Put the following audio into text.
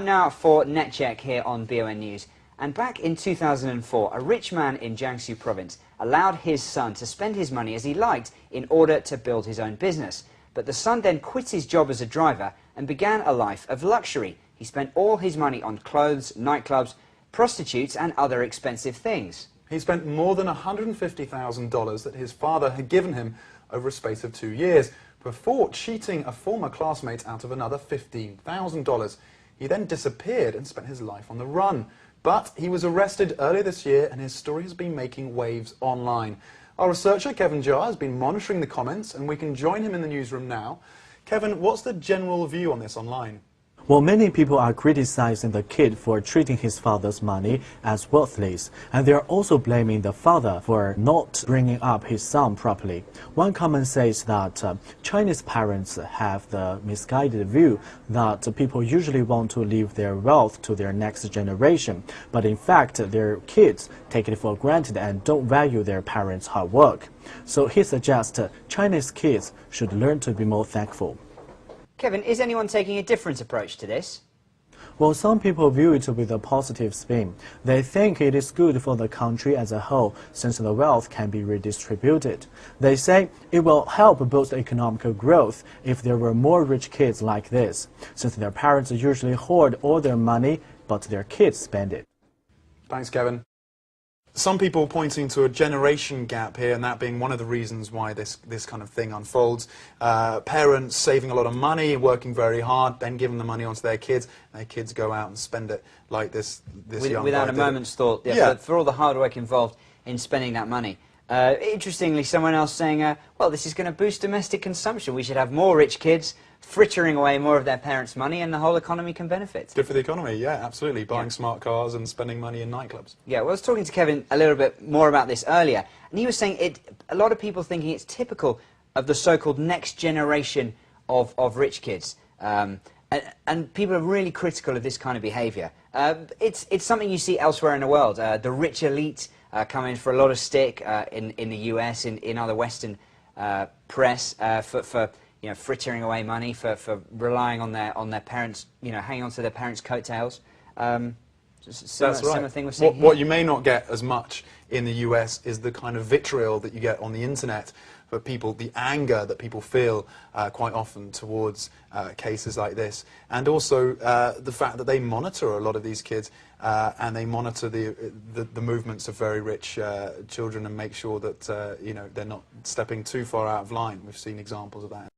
Now for NetCheck here on BON News. And back in 2004, a rich man in Jiangsu province allowed his son to spend his money as he liked in order to build his own business. But the son then quit his job as a driver and began a life of luxury. He spent all his money on clothes, nightclubs, prostitutes and other expensive things. He spent more than $150,000 that his father had given him over a space of 2 years, before cheating a former classmate out of another $15,000. He then disappeared and spent his life on the run. But he was arrested earlier this year and his story has been making waves online. Our researcher, Kevin Jarr, has been monitoring the comments and we can join him in the newsroom now. Kevin, what's the general view on this online? Well, many people are criticizing the kid for treating his father's money as worthless, and they are also blaming the father for not bringing up his son properly. One comment says that Chinese parents have the misguided view that people usually want to leave their wealth to their next generation, but in fact their kids take it for granted and don't value their parents' hard work. So he suggests Chinese kids should learn to be more thankful. Kevin, is anyone taking a different approach to this? Well, some people view it with a positive spin. They think it is good for the country as a whole, since the wealth can be redistributed. They say it will help boost economic growth if there were more rich kids like this, since their parents usually hoard all their money, but their kids spend it. Thanks, Kevin. Some people pointing to a generation gap here, and that being one of the reasons why this kind of thing unfolds. Parents saving a lot of money, working very hard, then giving the money onto their kids go out and spend it like this young without guy a did. moment's thought, for all the hard work involved in spending that money. Interestingly, someone else saying, well, this is going to boost domestic consumption. We should have more rich kids frittering away more of their parents' money and the whole economy can benefit. Good for the economy, yeah, absolutely. Buying smart cars and spending money in nightclubs. Yeah, well, I was talking to Kevin a little bit more about this earlier, and he was saying a lot of people thinking it's typical of the so-called next generation of rich kids. And people are really critical of this kind of behaviour. It's something you see elsewhere in the world. The rich elite come in for a lot of stick in the US, in other Western press for frittering away money, for relying on their parents, hanging on to their parents' coattails. Similar thing we're seeing here. What you may not get as much in the US is the kind of vitriol that you get on the internet for people, the anger that people feel quite often towards cases like this, and also the fact that they monitor a lot of these kids and they monitor the movements of very rich children and make sure that they're not stepping too far out of line. We've seen examples of that.